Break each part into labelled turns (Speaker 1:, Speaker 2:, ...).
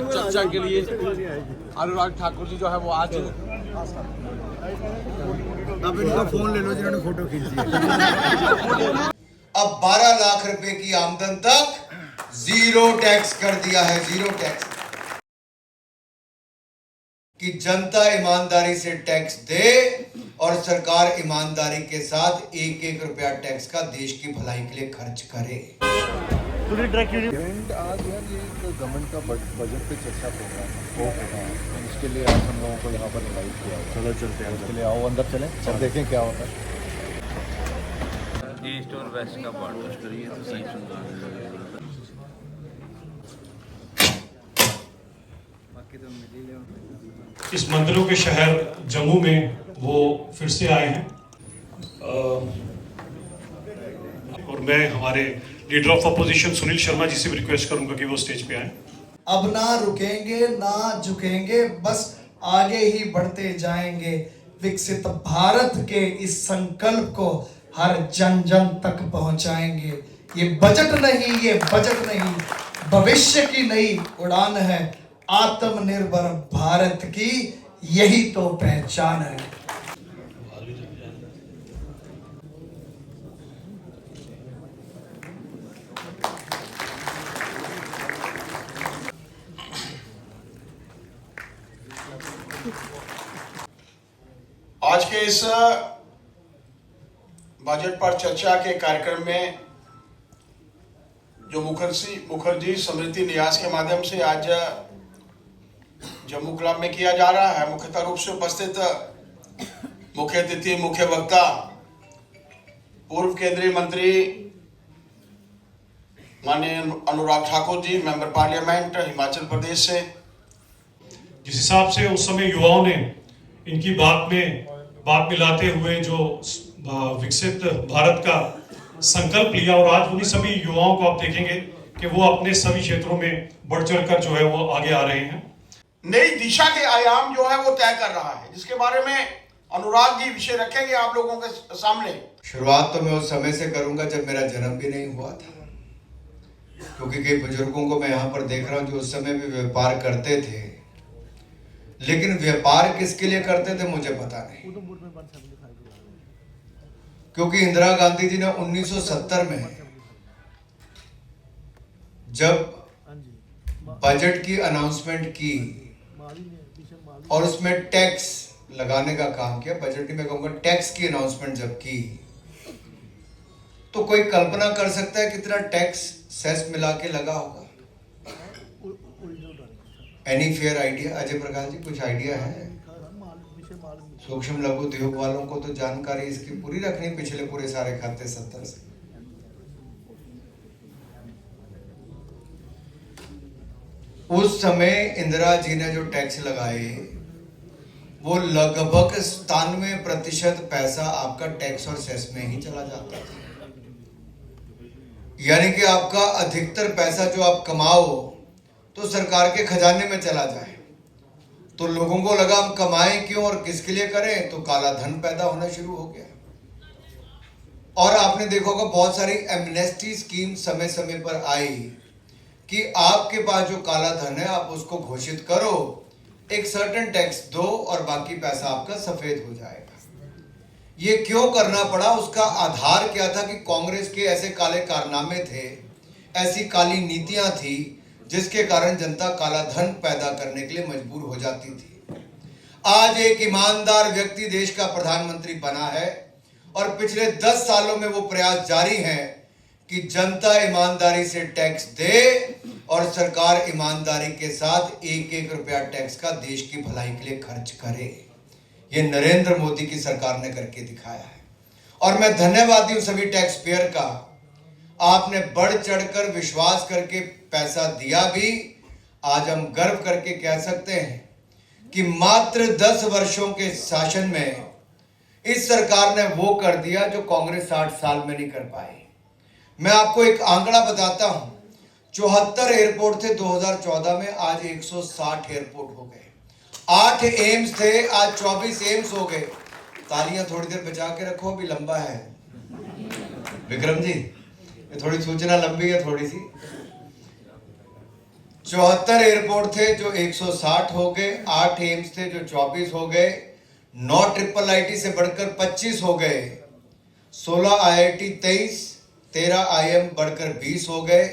Speaker 1: चर्चा के लिए अनुराग ठाकुर जी जो है वो आज
Speaker 2: अब इनका फोन ले लो जिन्होंने फोटो खींची है।
Speaker 3: अब 12 लाख रुपए की आमदन तक जीरो टैक्स कर दिया है, जीरो टैक्स। कि जनता ईमानदारी से टैक्स दे और सरकार ईमानदारी के साथ एक एक रुपया टैक्स का देश की भलाई के लिए खर्च करे।
Speaker 2: आज यार ये गवर्नमेंट का बजट पे चर्चा प्रोग्राम है, इसके लिए आज हम लोगों को यहाँ पर इनवाइट किया। चलो चलते हैं, उसके लिए आओ अंदर चलें, सब देखें क्या होता है।
Speaker 4: ईस्ट और वेस्ट का बॉर्डर करिए तो सही सुन।
Speaker 5: इस मंदिरों के शहर जम्मू में वो फिर से आए हैं और मैं हमारे leader of opposition Sunil Sharma ji से भी रिक्वेस्ट करूंगा कि वो स्टेज पे आए।
Speaker 6: अब ना रुकेंगे ना झुकेंगे, बस आगे ही बढ़ते जाएंगे। विकसित भारत के इस संकल्प को हर जन जन तक पहुंचाएंगे। ये बजट नहीं भविष्य की नई उड़ान है। आत्मनिर्भर भारत की यही तो पहचान है।
Speaker 7: आज के इस बजट पर चर्चा के कार्यक्रम में जो मुखर्जी स्मृति न्यास के माध्यम से आज जम्मू क्लब में किया जा रहा है, मुख्यतः रूप से उपस्थित मुख्य अतिथि मुख्य वक्ता पूर्व केंद्रीय मंत्री माननीय अनुराग ठाकुर जी, मेंबर पार्लियामेंट हिमाचल प्रदेश से।
Speaker 5: जिस हिसाब से उस समय युवाओं ने इनकी बात मिलाते हुए जो विकसित भारत का संकल्प लिया और आज उन्हीं सभी युवाओं को आप देखेंगे कि वो अपने सभी क्षेत्रों में बढ़ चढ़कर जो है वो आगे आ रहे हैं।
Speaker 7: नई दिशा के आयाम जो है वो तय कर रहा है, जिसके बारे में अनुराग जी विषय रखेंगे आप लोगों के सामने।
Speaker 3: शुरुआत तो मैं उस समय से करूंगा जब मेरा जन्म भी नहीं हुआ था, क्योंकि कई बुजुर्गों को मैं यहाँ पर देख रहा हूँ जो उस समय भी व्यापार करते थे, लेकिन व्यापार किसके लिए करते थे मुझे पता नहीं। क्योंकि इंदिरा गांधी जी ने 1970 में जब बजट की अनाउंसमेंट की और उसमें टैक्स लगाने का काम किया, बजट में कहूंगा टैक्स की अनाउंसमेंट जब की, तो कोई कल्पना कर सकता है कितना टैक्स सेस मिला के लगा होगा? Any fair idea? Ajay Prakash ji, कुछ आइडिया है? सूक्ष्म लघु उद्योग वालों को तो जानकारी इसकी पूरी रखनी, पिछले पूरे सारे खाते 70 से। उस समय इंदिरा जी ने जो टैक्स लगाए वो लगभग 97% पैसा आपका टैक्स और सेस में ही चला जाता था। यानी कि आपका अधिकतर पैसा जो आप कमाओ तो सरकार के खजाने में चला जाए। तो लोगों को लगा हम कमाएं क्यों और किसके लिए करें, तो काला धन पैदा होना शुरू हो गया। और आपने देखा होगा बहुत सारी एमनेस्टी स्कीम समय समय पर आई कि आपके पास जो काला धन है आप उसको घोषित करो, एक सर्टेन टैक्स दो और बाकी पैसा आपका सफेद हो जाएगा। ये क्यों करना पड़ा? उसका आधार क्या था कि कांग्रेस के ऐसे काले कारनामे थे, ऐसी काली नीतियां थी जिसके कारण जनता काला धन पैदा करने के लिए मजबूर हो जाती थी। आज एक ईमानदार व्यक्ति देश का प्रधानमंत्री बना है और पिछले 10 सालों में वो प्रयास जारी हैं कि जनता ईमानदारी से टैक्स दे और सरकार ईमानदारी के साथ एक एक रुपया टैक्स का देश की भलाई के लिए खर्च करे। ये नरेंद्र मोदी की सरकार ने करके दिखाया है और मैं धन्यवादी हूं सभी टैक्स पेयर का। आपने बढ़ चढ़कर विश्वास करके पैसा दिया भी। आज हम गर्व करके कह सकते हैं कि मात्र 10 वर्षों के शासन में इस सरकार ने वो कर दिया जो कांग्रेस 60 साल में नहीं कर पाई। मैं आपको एक आंकड़ा बताता हूं, 74 एयरपोर्ट थे 2014 में, आज 160 एयरपोर्ट हो गए। 8 एम्स थे, आज 24 एम्स हो गए। तालियां थोड़ी देर बचा के रखो, अभी लंबा है। विक्रम जी, ये थोड़ी सूचना लंबी है थोड़ी सी। 74 एयरपोर्ट थे जो 160 हो गए, 8 एम्स थे जो 24 हो गए, 9 ट्रिपल आईटी से बढ़कर 25 हो गए, 16 आईआईटी 23, 13 आईएम बढ़कर 20 हो गए।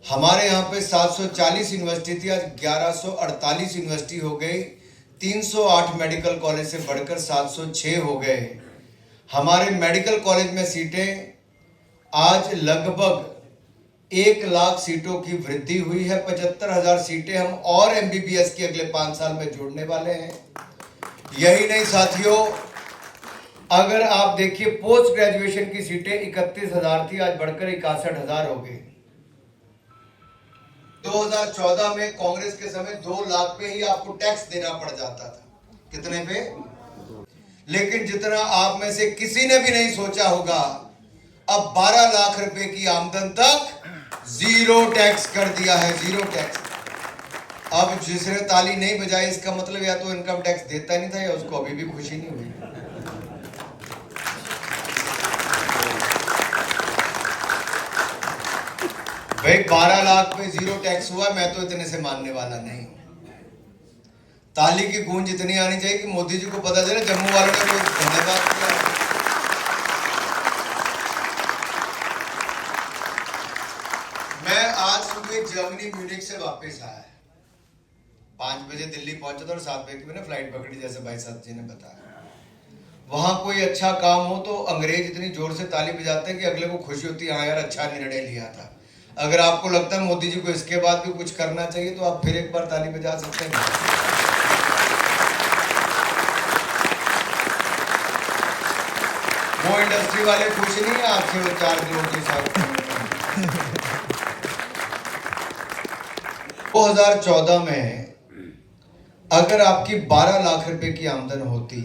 Speaker 3: हमारे यहाँ पे 740 यूनिवर्सिटी थी, आज 1148 यूनिवर्सिटी हो गई। 308 मेडिकल कॉलेज से बढ़कर 706 हो गए। हमारे मेडिकल कॉलेज में सीटें आज लगभग 1 लाख सीटों की वृद्धि हुई है। 75,000 सीटें हम और एमबीबीएस की अगले 5 साल में जोड़ने वाले हैं। यही नहीं साथियों, अगर आप देखिए पोस्ट ग्रेजुएशन की सीटें 31,000 थी, आज बढ़कर 61,000 हो गई। 2014 में कांग्रेस के समय 2 लाख पे ही आपको टैक्स देना पड़ जाता था। कितने पे? लेकिन जितना आप में से किसी ने भी नहीं सोचा होगा, अब 12 लाख रुपए की आमदन तक जीरो टैक्स कर दिया है, जीरो टैक्स। अब जिसने ताली नहीं बजाई इसका मतलब या तो इनकम टैक्स देता नहीं था या उसको अभी भी खुशी नहीं हुई। भाई 12 लाख पे जीरो टैक्स हुआ, मैं तो इतने से मानने वाला नहीं। ताली की गूंज इतनी आनी चाहिए कि मोदी जी को पता चले जम्मू वालों ने कोई धन्यवाद किया। मैं आज सुबह जर्मनी म्यूनिख से वापस आया, 5 बजे दिल्ली पहुंचा था और 7 बजे की मैंने फ्लाइट पकड़ी, जैसे भाई साहब जी ने बताया। वहां कोई अच्छा काम हो तो अंग्रेज इतनी जोर से ताली बजाते हैं कि अगले को खुशी होती है, हाँ यार अच्छा निर्णय लिया था। अगर आपको लगता है मोदी जी को इसके बाद भी कुछ करना चाहिए तो आप फिर एक बार ताली बजा सकते हैं। वो इंडस्ट्री वाले खुश नहीं है आपसे, वो 4 करोड़ के साथ। 2014 में अगर आपकी 12 लाख रुपए की आमदन होती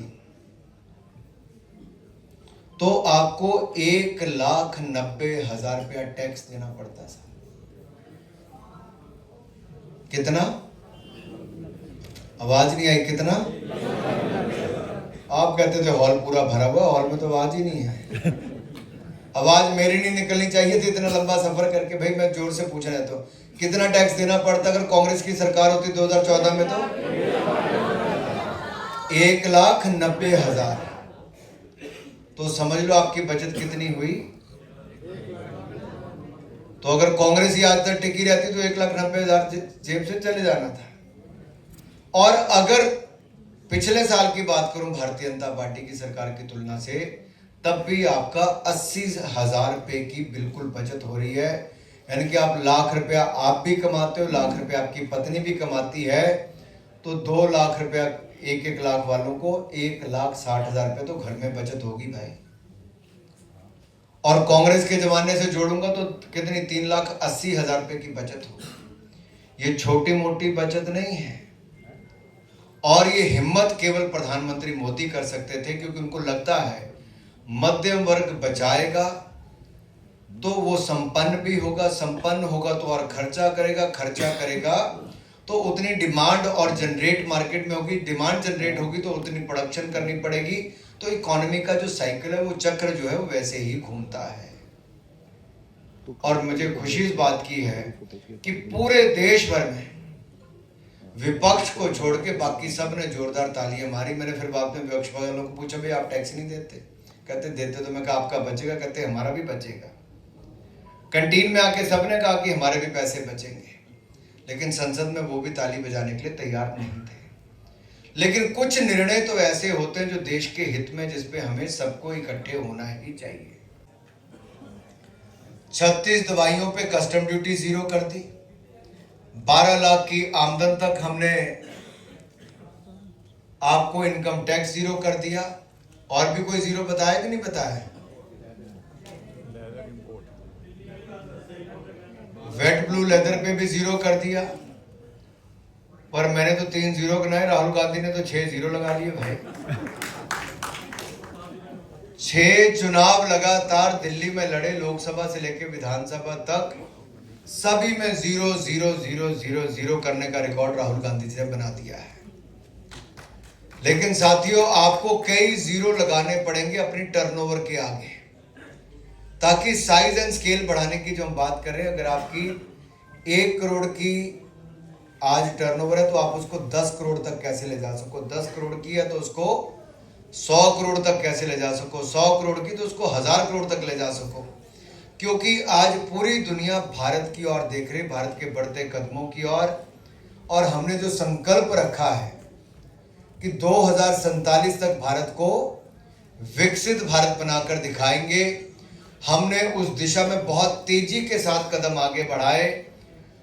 Speaker 3: तो आपको 1,90,000 रुपया टैक्स देना पड़ता था। कितना? आवाज नहीं आई, कितना? आप कहते थे हॉल पूरा भरा हुआ, हॉल में तो आवाज ही नहीं है। आवाज मेरी नहीं निकलनी चाहिए थी इतना लंबा सफर करके। भाई मैं जोर से पूछ रहा, तो कितना टैक्स देना पड़ता अगर कांग्रेस की सरकार होती 2014 में? तो 1,90,000। तो समझ लो आपकी बचत कितनी हुई। तो अगर कांग्रेस ही आज तक टिकी रहती तो 1,90,000 जेब से चले जाना था। और अगर पिछले साल की बात करूं भारतीय जनता पार्टी की सरकार की तुलना से, तब भी आपका 80,000 रुपए की बिल्कुल बचत हो रही है। यानी कि आप लाख रुपया आप भी कमाते हो, लाख रुपया आपकी पत्नी भी कमाती है, तो 2 लाख रुपया 1-1 लाख वालों को 1,60,000 रुपये तो घर में बचत होगी भाई। और कांग्रेस के जमाने से जोड़ूंगा तो कितनी? 3,80,000 रुपये की बचत होगी। ये छोटी मोटी बचत नहीं है। और ये हिम्मत केवल प्रधानमंत्री मोदी कर सकते थे, क्योंकि उनको लगता है मध्यम वर्ग बचाएगा तो वो संपन्न भी होगा, संपन्न होगा तो और खर्चा करेगा, खर्चा करेगा तो उतनी डिमांड और जनरेट मार्केट में होगी, डिमांड जनरेट होगी तो उतनी प्रोडक्शन करनी पड़ेगी। तो इकोनॉमी का जो साइकिल है, वो चक्र जो है वो वैसे ही घूमता है। और मुझे खुशी इस बात की है कि पूरे देश भर में विपक्ष को छोड़ के बाकी सब ने जोरदार तालियां मारी। मैंने फिर बाद में विपक्ष वालों को पूछा, भाई आप टैक्स नहीं देते? कहते देते तो मैं कहा आपका बचेगा? कहते हमारा भी बचेगा। कैंटीन में आके सबने कहा कि हमारे भी पैसे बचेंगे, लेकिन संसद में वो भी ताली बजाने के लिए तैयार नहीं थे। लेकिन कुछ निर्णय तो ऐसे होते हैं जो देश के हित में, जिसपे हमें सबको इकट्ठे होना ही चाहिए। 36 दवाइयों पे कस्टम ड्यूटी 0 कर दी। 12 लाख की आमदन तक हमने आपको इनकम टैक्स 0 कर दिया। और भी कोई 0 बताया कि नहीं बताया? वेट ब्लू लेदर पे भी 0 कर दिया। पर मैंने तो 3 0 गिनाए, राहुल गांधी ने तो 6 0 लगा लिए भाई। 6 चुनाव लगातार दिल्ली में लड़े, लोकसभा से लेकर विधानसभा तक, सभी में 0 0 0 0 0 करने का रिकॉर्ड राहुल गांधी जी ने बना दिया है। लेकिन साथियों, आपको कई 0 लगाने पड़ेंगे अपनी टर्नओवर के आगे, ताकि साइज एंड स्केल बढ़ाने की जो हम बात कर रहे हैं, अगर आपकी 1 करोड़ की आज टर्नओवर है तो आप उसको 10 करोड़ तक कैसे ले जा सको, 10 करोड़ की है तो उसको 100 करोड़ तक कैसे ले जा सको, 100 करोड़ की तो उसको 1000 करोड़ तक ले जा सको। क्योंकि आज पूरी दुनिया भारत की ओर देख रही, भारत के बढ़ते कदमों की ओर। और हमने जो संकल्प रखा है कि 2047 तक भारत को विकसित भारत बनाकर दिखाएंगे, हमने उस दिशा में बहुत तेजी के साथ कदम आगे बढ़ाए।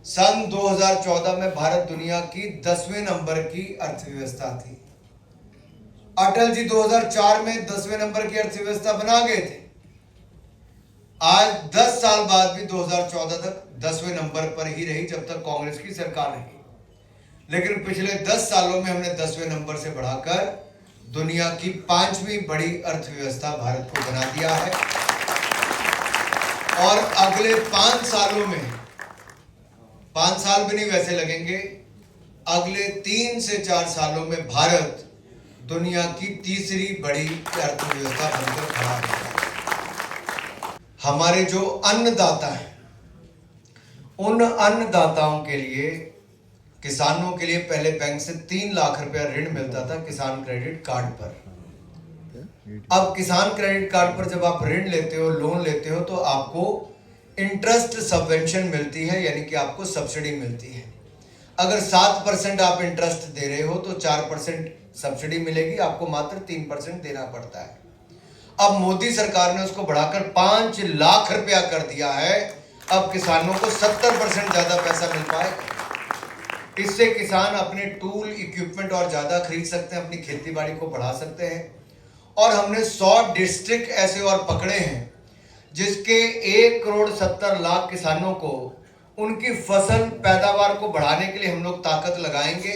Speaker 3: सन 2014 में भारत दुनिया की 10वें नंबर की अर्थव्यवस्था थी। अटल जी 2004 में 10वें नंबर की अर्थव्यवस्था बना गए थे। आज 10 साल बाद भी 2014 तक 10वें नंबर पर ही रही जब तक कांग्रेस की सरकार रही। लेकिन पिछले 10 सालों में हमने 10वें नंबर से बढ़ाकर दुनिया की 5वीं बड़ी अर्थव्यवस्था भारत को बना दिया है। और अगले 5 सालों में, 5 साल भी नहीं वैसे लगेंगे, अगले 3 से 4 सालों में भारत दुनिया की 3री बड़ी अर्थव्यवस्था बनकर खड़ा होगा। हमारे जो अन्नदाता हैं, उन अन्नदाताओं के लिए, किसानों के लिए पहले बैंक से 3 लाख रुपया ऋण मिलता था किसान क्रेडिट कार्ड पर। अब किसान क्रेडिट कार्ड पर जब आप ऋण लेते हो, लोन लेते हो, तो आपको इंटरेस्ट सबवेंशन मिलती है, यानी कि आपको सब्सिडी मिलती है। अगर 7% आप इंटरेस्ट दे रहे हो तो 4% सब्सिडी मिलेगी, आपको मात्र 3% देना पड़ता है। अब मोदी सरकार ने उसको बढ़ाकर 5 लाख रुपया कर दिया है। अब किसानों को 70% ज्यादा पैसा मिल पाएगा। इससे किसान अपने टूल इक्विपमेंट और ज्यादा खरीद सकते हैं, अपनी खेती बाड़ी को बढ़ा सकते हैं। और हमने 100 डिस्ट्रिक्ट ऐसे और पकड़े हैं जिसके 1,70,00,000 किसानों को उनकी फसल पैदावार को बढ़ाने के लिए हम लोग ताकत लगाएंगे।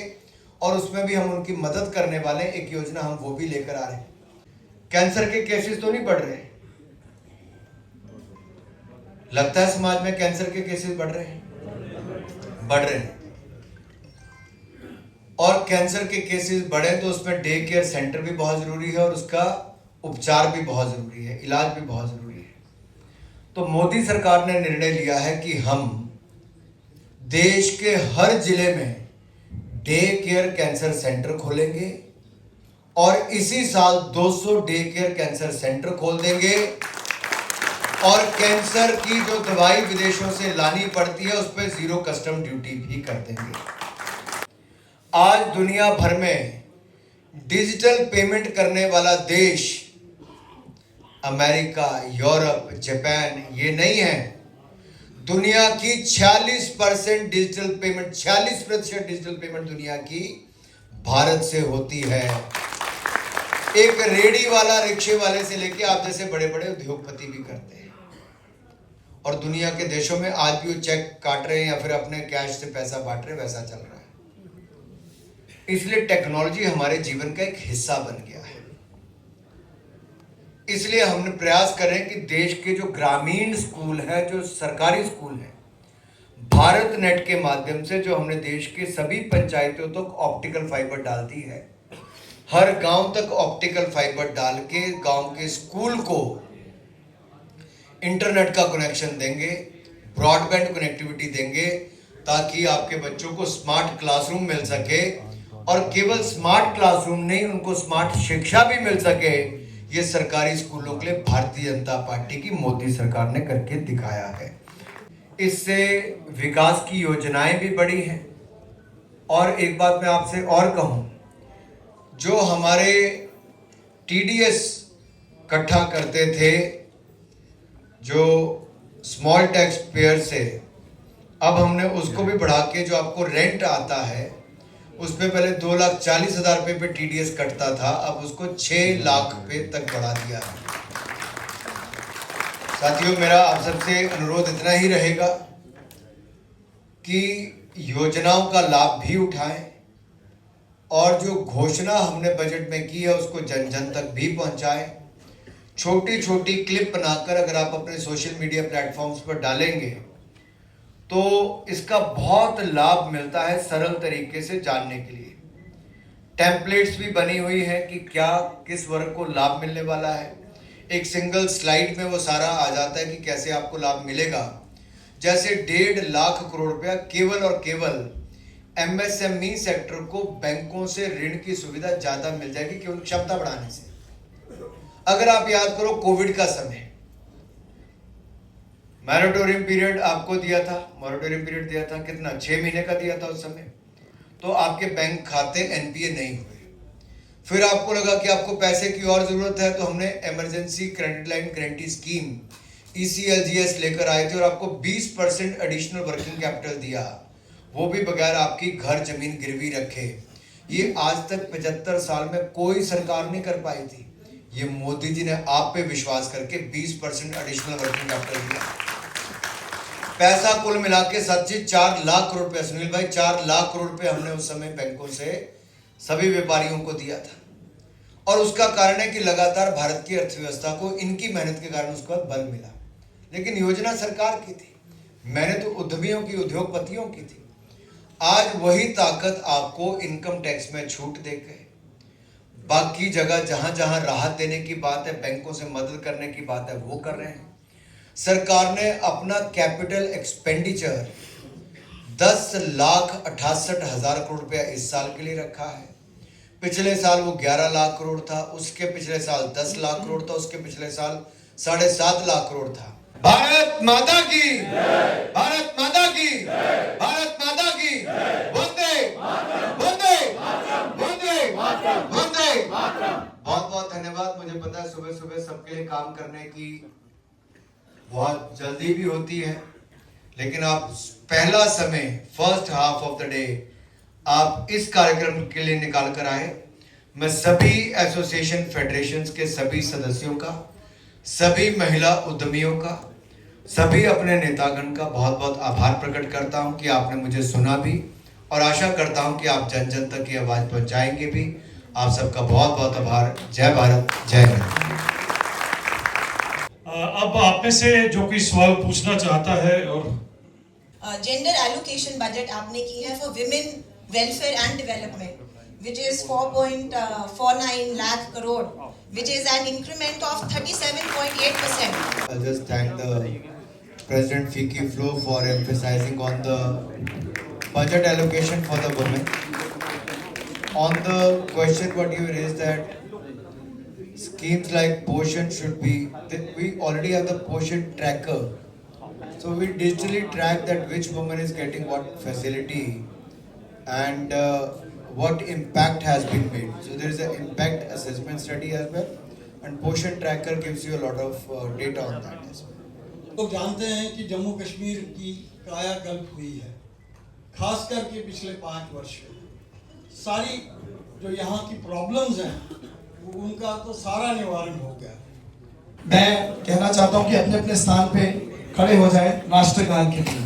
Speaker 3: और उसमें भी हम उनकी मदद करने वाले एक योजना हम वो भी लेकर आ रहे हैं। कैंसर के केसेस तो नहीं बढ़ रहे, लगता है समाज में कैंसर के केसेस बढ़ रहे हैं, बढ़ रहे हैं। और कैंसर के केसेस बढ़े तो उसमें डे केयर सेंटर भी बहुत जरूरी है और उसका उपचार भी बहुत जरूरी है, इलाज भी बहुत जरूरी है। तो मोदी सरकार ने निर्णय लिया है कि हम देश के हर जिले में डे केयर कैंसर सेंटर खोलेंगे और इसी साल 200 डे केयर कैंसर सेंटर खोल देंगे। और कैंसर की जो दवाई विदेशों से लानी पड़ती है उस पर 0 कस्टम ड्यूटी भी कर देंगे। आज दुनिया भर में डिजिटल पेमेंट करने वाला देश अमेरिका, यूरोप, जापान ये नहीं है। दुनिया की 46% डिजिटल पेमेंट, 46% डिजिटल पेमेंट दुनिया की भारत से होती है। एक रेडी वाला, रिक्शे वाले से लेके आप जैसे बड़े बड़े उद्योगपति भी करते हैं। और दुनिया के देशों में आज भी वो चेक काट रहे हैं या फिर अपने कैश से पैसा बांट रहे हैं, वैसा चल रहा है। इसलिए टेक्नोलॉजी हमारे जीवन का एक हिस्सा बन गया है। इसलिए हमने प्रयास करें कि देश के जो ग्रामीण स्कूल हैं, जो सरकारी स्कूल हैं, भारत नेट के माध्यम से जो हमने देश के सभी पंचायतों तक ऑप्टिकल फाइबर डाल दी है, हर गांव तक ऑप्टिकल फाइबर डाल के गांव के स्कूल को इंटरनेट का कनेक्शन देंगे, ब्रॉडबैंड कनेक्टिविटी देंगे, ताकि आपके बच्चों को स्मार्ट क्लासरूम मिल सके। और केवल स्मार्ट क्लासरूम नहीं, उनको स्मार्ट शिक्षा भी मिल सके। ये सरकारी स्कूलों के लिए भारतीय जनता पार्टी की मोदी सरकार ने करके दिखाया है। इससे विकास की योजनाएं भी बढ़ी हैं। और एक बात मैं आपसे और कहूं, जो हमारे टीडीएस इकट्ठा करते थे, जो स्मॉल टैक्स पेयर से, अब हमने उसको भी बढ़ा के जो आपको रेंट आता है उसमें पहले 2,40,000 रुपये पे टीडीएस कटता था, अब उसको 6 लाख रुपये तक बढ़ा दिया है। साथियों, मेरा आप सबसे अनुरोध इतना ही रहेगा कि योजनाओं का लाभ भी उठाएं और जो घोषणा हमने बजट में की है उसको जन जन तक भी पहुंचाएं। छोटी छोटी क्लिप बनाकर अगर आप अपने सोशल मीडिया प्लेटफॉर्म्स पर डालेंगे तो इसका बहुत लाभ मिलता है सरल तरीके से जानने के लिए। टेम्पलेट्स भी बनी हुई है कि क्या किस वर्ग को लाभ मिलने वाला है। एक सिंगल स्लाइड में वो सारा आ जाता है कि कैसे आपको लाभ मिलेगा। जैसे 1.5 लाख करोड़ रुपया केवल और केवल एमएसएमई सेक्टर को बैंकों से ऋण की सुविधा ज्यादा मिल जाएगी क्योंकि क्षमता बढ़ाने से। अगर आप याद करो कोविड का समय, मॉरेटोरियम पीरियड आपको दिया था, मॉरेटोरियम पीरियड दिया था कितना, 6 महीने का दिया था उस समय, तो आपके बैंक खाते एनपीए नहीं हुए। फिर आपको लगा कि आपको पैसे की और जरूरत है, तो हमने emergency credit line guarantee scheme ECLGS लेकर आए थे और आपको 20% एडिशनल वर्किंग कैपिटल दिया, वो भी बगैर आपकी घर जमीन गिरवी रखे। ये आज तक 75 साल में कोई सरकार नहीं कर पाई थी। ये मोदी जी ने आप पे विश्वास करके 20% एडिशनल वर्किंग कैपिटल दिया। पैसा कुल मिला के सच्ची 4 लाख करोड़ रुपए, सुनील भाई 4 लाख करोड़ रुपए हमने उस समय बैंकों से सभी व्यापारियों को दिया था। और उसका कारण है कि लगातार भारत की अर्थव्यवस्था को इनकी मेहनत के कारण उसका बल मिला। लेकिन योजना सरकार की थी, मैंने तो उद्यमियों की, उद्योगपतियों की थी। आज वही ताकत आपको इनकम टैक्स में छूट देके, बाकी जगह जहां जहां राहत देने की बात है, बैंकों से मदद करने की बात है, वो कर रहे हैं। सरकार ने अपना कैपिटल एक्सपेंडिचर 10,68,000 करोड़ रुपया इस साल के लिए रखा है। पिछले साल वो 11 लाख करोड़ था, उसके पिछले साल 10 लाख करोड़ था, उसके पिछले साल 7.5 लाख करोड़ था। भारत माता की, भारत माता की, भारत माता की, वंदे वंदे वंदे वंदे। बहुत बहुत धन्यवाद। मुझे पता है सुबह सुबह सबके लिए काम करने की बहुत जल्दी भी होती है, लेकिन आप पहला समय, first half of the day आप इस कार्यक्रम के लिए निकाल कर आए। मैं सभी एसोसिएशन फेडरेशंस के सभी सदस्यों का, सभी महिला उद्यमियों का, सभी अपने नेतागण का बहुत बहुत आभार प्रकट करता हूं कि आपने मुझे सुना भी, और आशा करता हूं कि आप जन जन तक की आवाज पहुंचाएंगे भी। आप सबका बहुत बहुत आभार। जय भारत, जय हिंद।
Speaker 5: अब आप में से जो कोई सवाल पूछना चाहता है। और
Speaker 8: जेंडर एलोकेशन बजट आपने की है for women welfare and development, which is 4.49 lakh crore, which is an increment of 37.8%.
Speaker 3: I'll just thank the President Fiki Flo for emphasizing on the budget allocation for the women. On the question what you raised, that schemes like Poshan should be, we already have the Poshan tracker. So we digitally track that which woman is getting what facility and what impact has been made. So there is an impact assessment study as well, and Poshan tracker gives you a lot of data on that as well.
Speaker 9: लोग जानते हैं कि जम्मू कश्मीर की कायाकल्प हुई है, खास करके पिछले 5 वर्ष में। सारी जो यहाँ की प्रॉब्लम्स हैं उनका तो सारा निवारण हो गया।
Speaker 6: मैं कहना चाहता हूं कि अपने अपने स्थान पे खड़े हो जाएं राष्ट्रगान के लिए।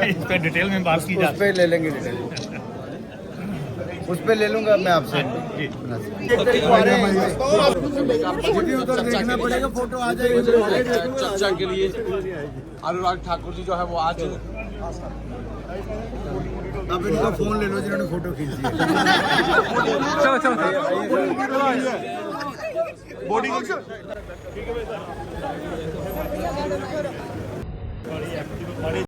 Speaker 2: इस पे डिटेल में बात की जाए, उस पे ले लेंगे डिटेल, उस पे ले लूंगा मैं आपसे। उधर देखना पड़ेगा, फोटो आ जाएगी
Speaker 1: चर्चा के लिए अनुराग ठाकुर जी जो है वो आज।
Speaker 2: अब इनका फोन ले लो जिन्होंने फोटो खींची है।